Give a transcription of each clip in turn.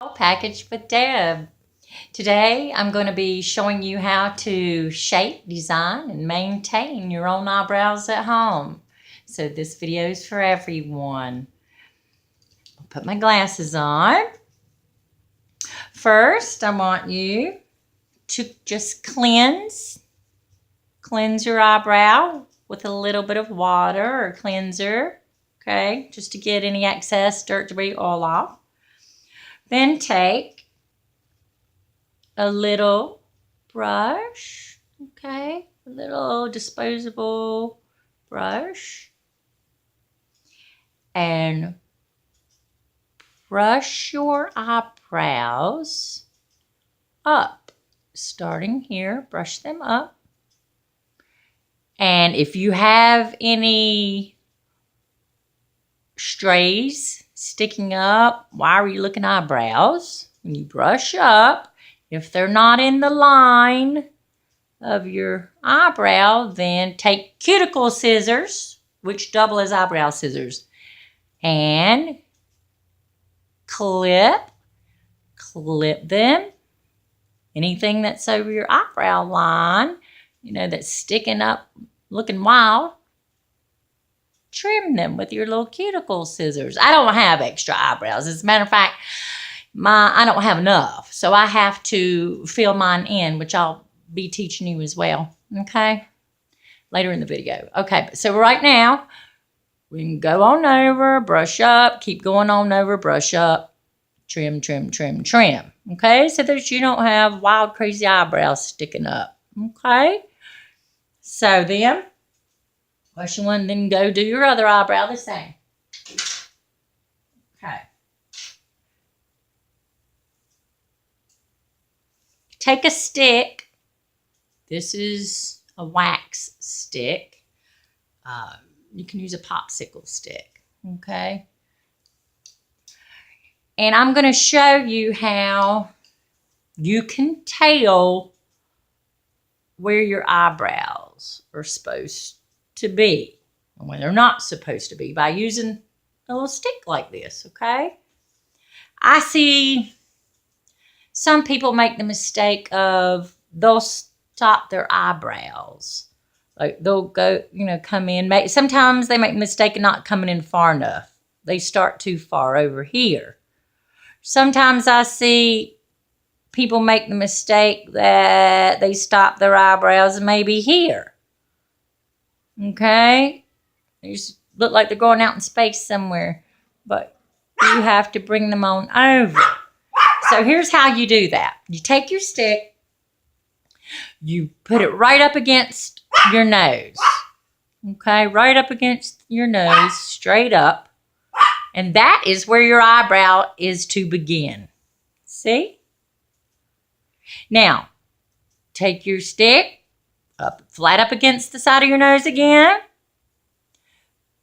Package with Deb. Today I'm going to be showing you how to shape, design, and maintain your own eyebrows at home. So this video is for everyone. I'll put my glasses on. First, I want you to just cleanse your eyebrow with a little bit of water or cleanser, okay, just to get any excess dirt, debris, all off. Then take a little brush, okay, a little disposable brush, and brush your eyebrows up. Starting here, brush them up. And if you have any strays sticking up, wiry looking eyebrows, when you brush up, if they're not in the line of your eyebrow, then take cuticle scissors, which double as eyebrow scissors, and clip them. Anything that's over your eyebrow line, that's sticking up, looking wild, trim them with your little cuticle scissors. I don't have extra eyebrows. As a matter of fact, I don't have enough, so I have to fill mine in, which I'll be teaching you as well, okay, later in the video. Okay, so right now, we can go on over, brush up, keep going on over, brush up, trim, okay, so that you don't have wild, crazy eyebrows sticking up, okay? So then, wash one, then go do your other eyebrow the same. Okay. Take a stick. This is a wax stick. You can use a popsicle stick, okay? And I'm going to show you how you can tell where your eyebrows are supposed to be and when they're not supposed to be by using a little stick like this, okay? I see some people make the mistake of they'll stop their eyebrows. Like they'll go, come in. Sometimes they make the mistake of not coming in far enough. They start too far over here. Sometimes I see people make the mistake that they stop their eyebrows maybe here. Okay? They just look like they're going out in space somewhere. But you have to bring them on over. So here's how you do that. You take your stick. You put it right up against your nose. Okay? Right up against your nose. Straight up. And that is where your eyebrow is to begin. See? Now, take your stick, flat up against the side of your nose again.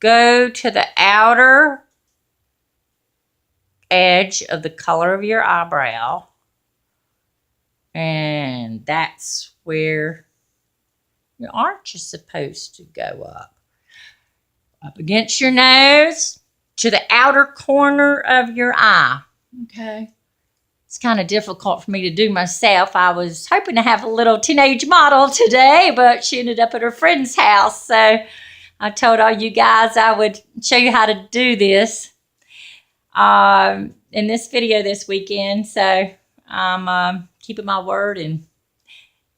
Go to the outer edge of the color of your eyebrow. And that's where your arch is supposed to go up. Up against your nose to the outer corner of your eye. Okay. It's kind of difficult for me to do myself. I was hoping to have a little teenage model today, but she ended up at her friend's house. So I told all you guys I would show you how to do this in this video this weekend. So I'm keeping my word and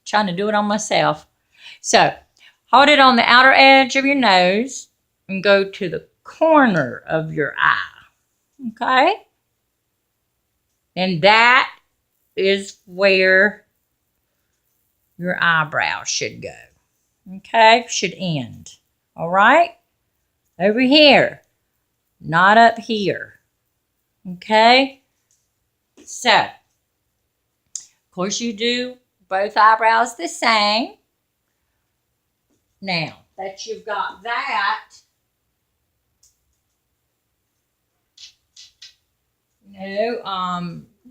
trying to do it on myself. So hold it on the outer edge of your nose and go to the corner of your eye. Okay? And that is where your eyebrow should go. Okay? Should end. All right? Over here. Not up here. Okay? So, of course you do both eyebrows the same. Now, that you've got that,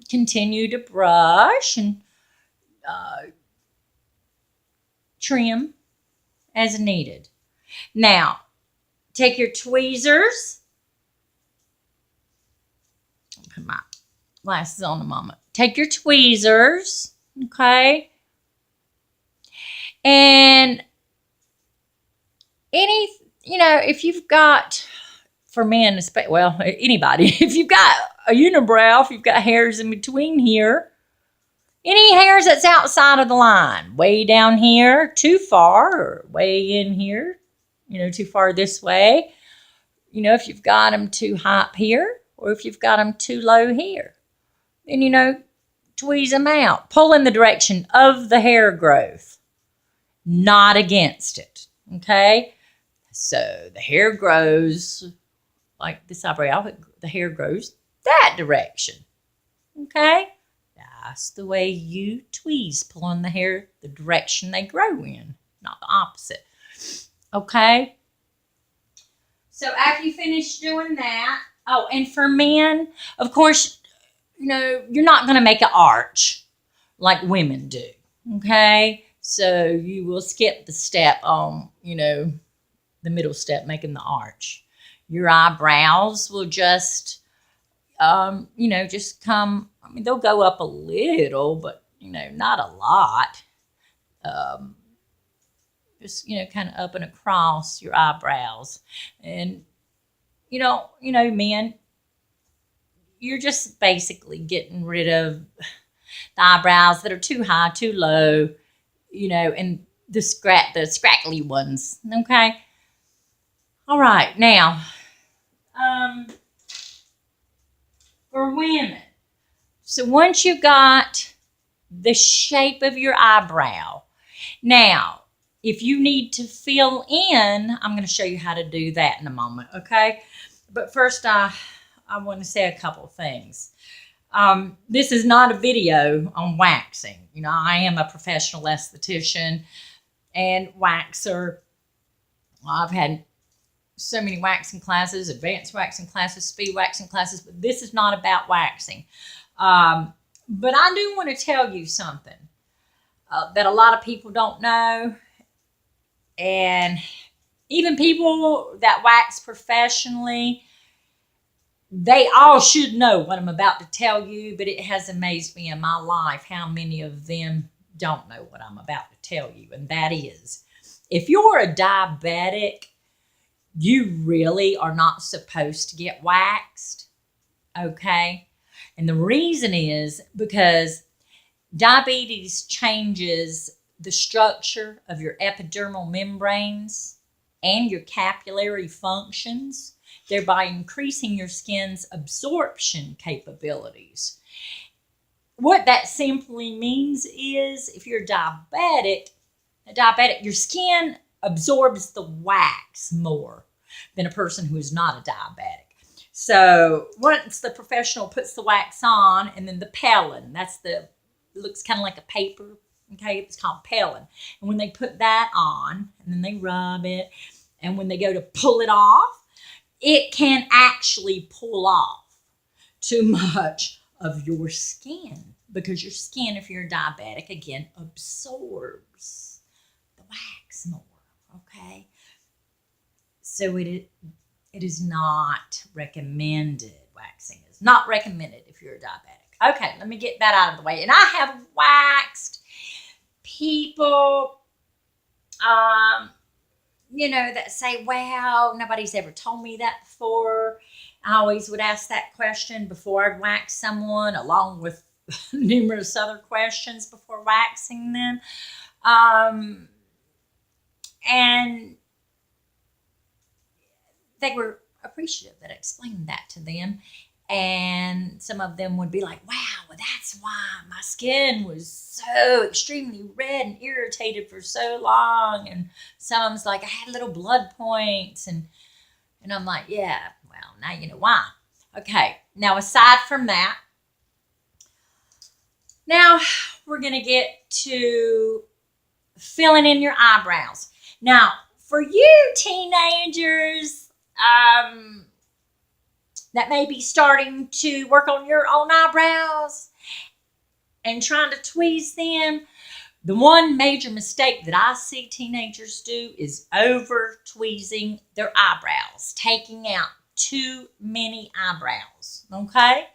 continue to brush and trim as needed. Now, take your tweezers. Put my glasses on a moment. Take your tweezers, okay? And if you've got, for men, well, anybody, if you've got a unibrow, if you've got hairs in between here, any hairs that's outside of the line, way down here, too far, or way in here, too far this way, if you've got them too high up here, or if you've got them too low here, then, tweeze them out. Pull in the direction of the hair growth, not against it, okay? So the hair grows, like this eyebrow, the hair grows that direction, okay? That's the way you tweeze, pulling the hair the direction they grow in, not the opposite, okay? So after you finish doing that, and for men, of course, you're not going to make an arch like women do, okay? So you will skip the step on, the middle step, making the arch. Your eyebrows will just, just come, they'll go up a little, but, not a lot. Just, kind of up and across your eyebrows. And, men, you're just basically getting rid of the eyebrows that are too high, too low, and the scraggly ones, okay? All right, now, for women, so once you got the shape of your eyebrow, now, if you need to fill in, I'm going to show you how to do that in a moment, okay? But first, I want to say a couple of things. This is not a video on waxing. I am a professional esthetician and waxer. I've had so many waxing classes, advanced waxing classes, speed waxing classes, but this is not about waxing. But I do want to tell you something that a lot of people don't know. And even people that wax professionally, they all should know what I'm about to tell you, but it has amazed me in my life how many of them don't know what I'm about to tell you. And that is, if you're a diabetic, you really are not supposed to get waxed, okay? And the reason is because diabetes changes the structure of your epidermal membranes and your capillary functions, thereby increasing your skin's absorption capabilities. What that simply means is if you're diabetic, your skin absorbs the wax more than a person who is not a diabetic. So once the professional puts the wax on, and then the pelin, looks kind of like a paper, okay? It's called pelin. And when they put that on, and then they rub it, and when they go to pull it off, it can actually pull off too much of your skin, because your skin, if you're diabetic, again, absorbs the wax more, okay? So it is not recommended. Waxing is not recommended if you're a diabetic. Okay, let me get that out of the way. And I have waxed people, that say, wow, nobody's ever told me that before. I always would ask that question before I'd wax someone, along with numerous other questions before waxing them. And they were appreciative that I explained that to them. And some of them would be like, wow, well, that's why my skin was so extremely red and irritated for so long. And some's like, I had little blood points. And I'm like, yeah, well, now you know why. Okay, now aside from that, now we're going to get to filling in your eyebrows. Now, for you teenagers, that may be starting to work on your own eyebrows and trying to tweeze them, the one major mistake that I see teenagers do is over tweezing their eyebrows, taking out too many eyebrows, okay?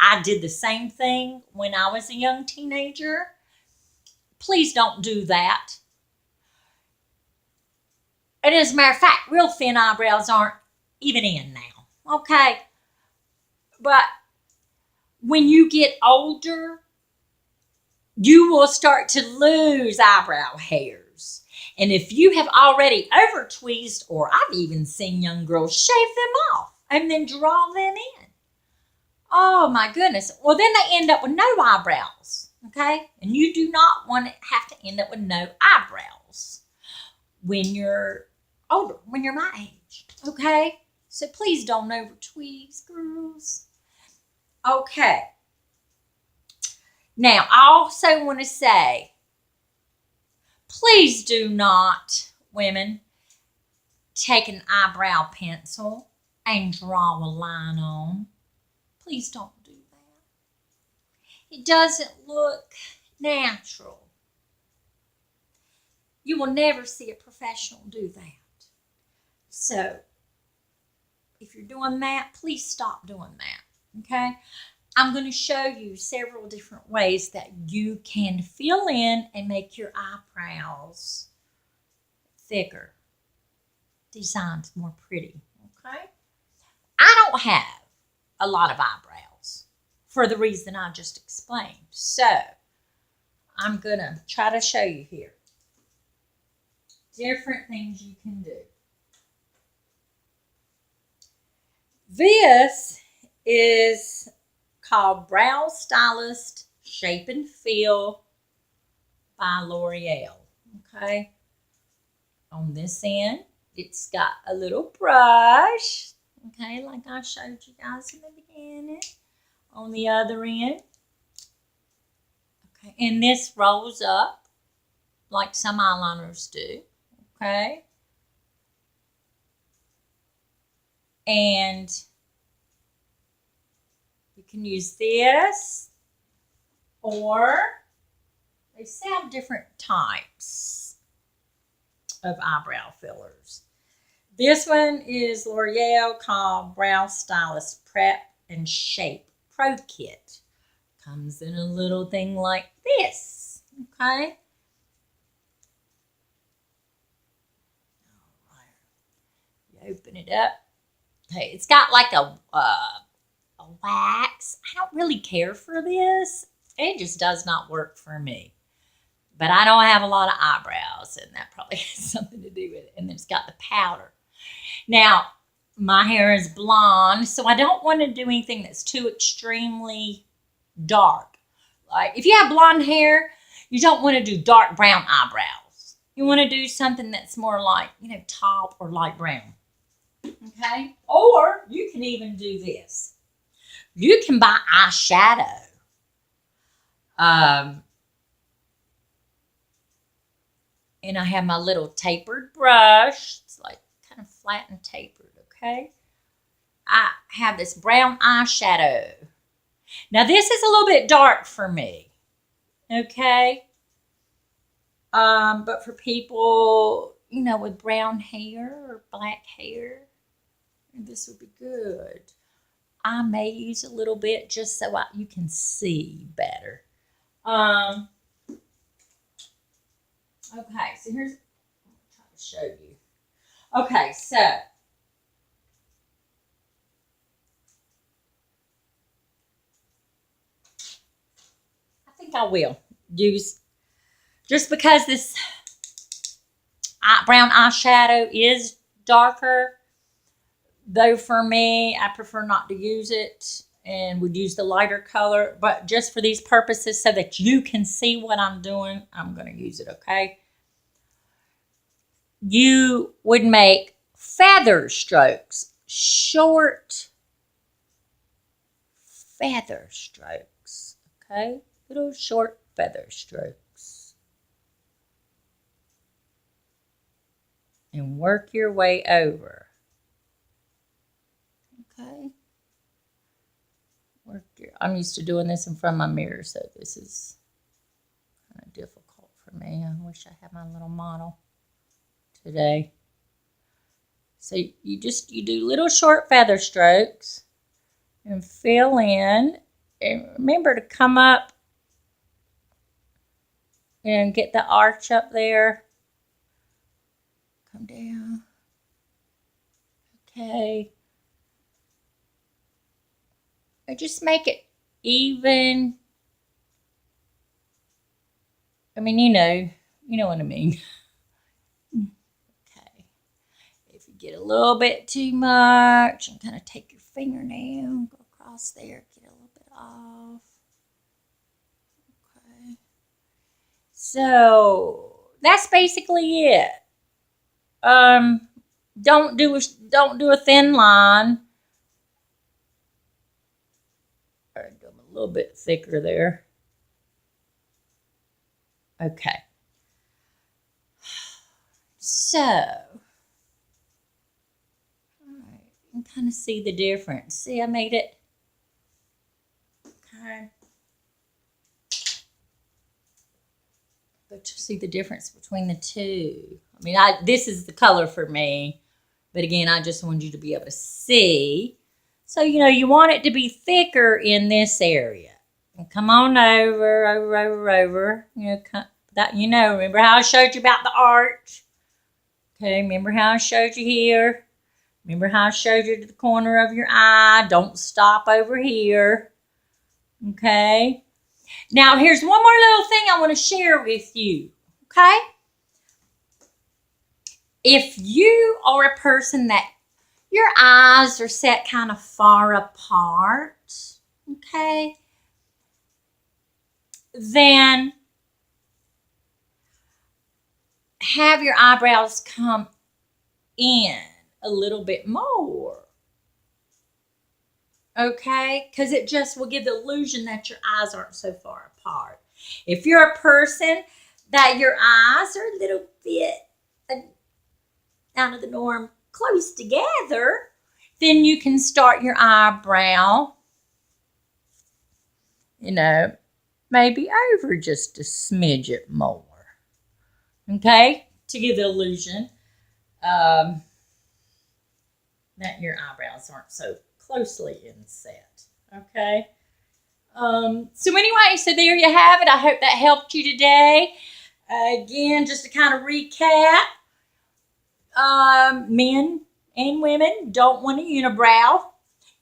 I did the same thing when I was a young teenager. Please don't do that. And as a matter of fact, real thin eyebrows aren't even in now. Okay? But when you get older, you will start to lose eyebrow hairs. And if you have already over tweezed, or I've even seen young girls shave them off and then draw them in. Oh my goodness. Well, then they end up with no eyebrows. Okay? And you do not want to have to end up with no eyebrows when you're older, when you're my age. Okay? So please don't over tweeze, girls. Okay. Now, I also want to say, please do not, women, take an eyebrow pencil and draw a line on. Please don't do that. It doesn't look natural. You will never see a professional do that. So, if you're doing that, please stop doing that. Okay? I'm going to show you several different ways that you can fill in and make your eyebrows thicker, designs more pretty. Okay? I don't have a lot of eyebrows for the reason I just explained. So, I'm going to try to show you here different things you can do. This is called Brow Stylist Shape and Fill by L'Oreal. Okay. On this end, it's got a little brush. Okay, like I showed you guys in the beginning. On the other end. Okay, and this rolls up like some eyeliners do. Okay. And you can use this, or they sell different types of eyebrow fillers. This one is L'Oreal, called Brow Stylist Prep and Shape Pro Kit. Comes in a little thing like this. Okay. All right. You open it up. Okay, it's got like a wax. I don't really care for this. It just does not work for me. But I don't have a lot of eyebrows, and that probably has something to do with it. And then it's got the powder. Now, my hair is blonde, so I don't want to do anything that's too extremely dark. Like, if you have blonde hair, you don't want to do dark brown eyebrows. You want to do something that's more like, taupe or light brown. Okay? Or you can even do this. You can buy eyeshadow. And I have my little tapered brush. It's like kind of flat and tapered, okay? I have this brown eyeshadow. Now, this is a little bit dark for me, okay? But for people, with brown hair or black hair, this would be good. I may use a little bit just so you can see better. Okay, so I'm trying to show you. Okay, so I think I will use, just because this brown eyeshadow is darker, though for me, I prefer not to use it and would use the lighter color. But just for these purposes, so that you can see what I'm doing, I'm going to use it, okay? You would make feather strokes, short feather strokes, okay? Little short feather strokes. And work your way over. Okay. I'm used to doing this in front of my mirror, so this is kind of difficult for me. I wish I had my little model today. So you do little short feather strokes and fill in And remember to come up and get the arch up there. Come down. Okay. And just make it even. I mean, you know what I mean. Okay. If you get a little bit too much, and kind of take your fingernail, go across there, get a little bit off. Okay. So that's basically it. Don't do a thin line. All right, do them a little bit thicker there. Okay. So, all right, you can kind of see the difference. See, I made it. Okay. But you see the difference between the two. I mean, this is the color for me. But again, I just wanted you to be able to see. So, you want it to be thicker in this area. And come on over. Remember how I showed you about the arch? Okay, remember how I showed you here? Remember how I showed you to the corner of your eye? Don't stop over here. Okay? Now, here's one more little thing I want to share with you. Okay? If you are a person that your eyes are set kind of far apart, okay, then have your eyebrows come in a little bit more, okay, because it just will give the illusion that your eyes aren't so far apart. If you're a person that your eyes are a little bit out of the norm, close together, then you can start your eyebrow, maybe over just a smidget more. Okay? To give the illusion that your eyebrows aren't so closely inset. Okay? So anyway, so there you have it. I hope that helped you today. Again, just to kind of recap, men and women don't want a unibrow.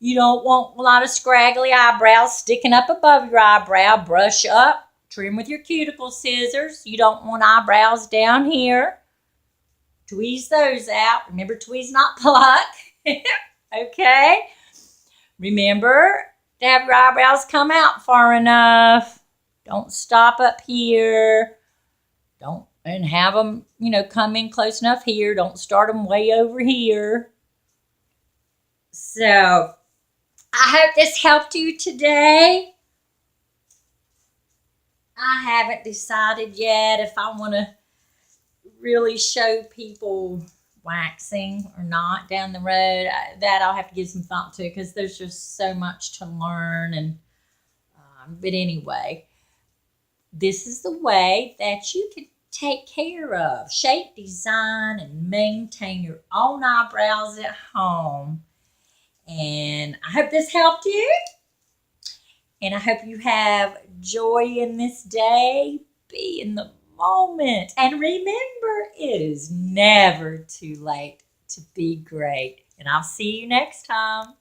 You don't want a lot of scraggly eyebrows sticking up above your eyebrow. Brush up, trim with your cuticle scissors. You don't want eyebrows down here. Tweeze those out. Remember, tweeze, not pluck. Okay? Remember to have your eyebrows come out far enough. Don't stop up here. And have them, come in close enough here. Don't start them way over here. So, I hope this helped you today. I haven't decided yet if I want to really show people waxing or not down the road. That I'll have to give some thought to because there's just so much to learn. And but anyway, this is the way that you can take care of, shape, design, and maintain your own eyebrows at home. And I hope this helped you. And I hope you have joy in this day. Be in the moment. And remember, it is never too late to be great. And I'll see you next time.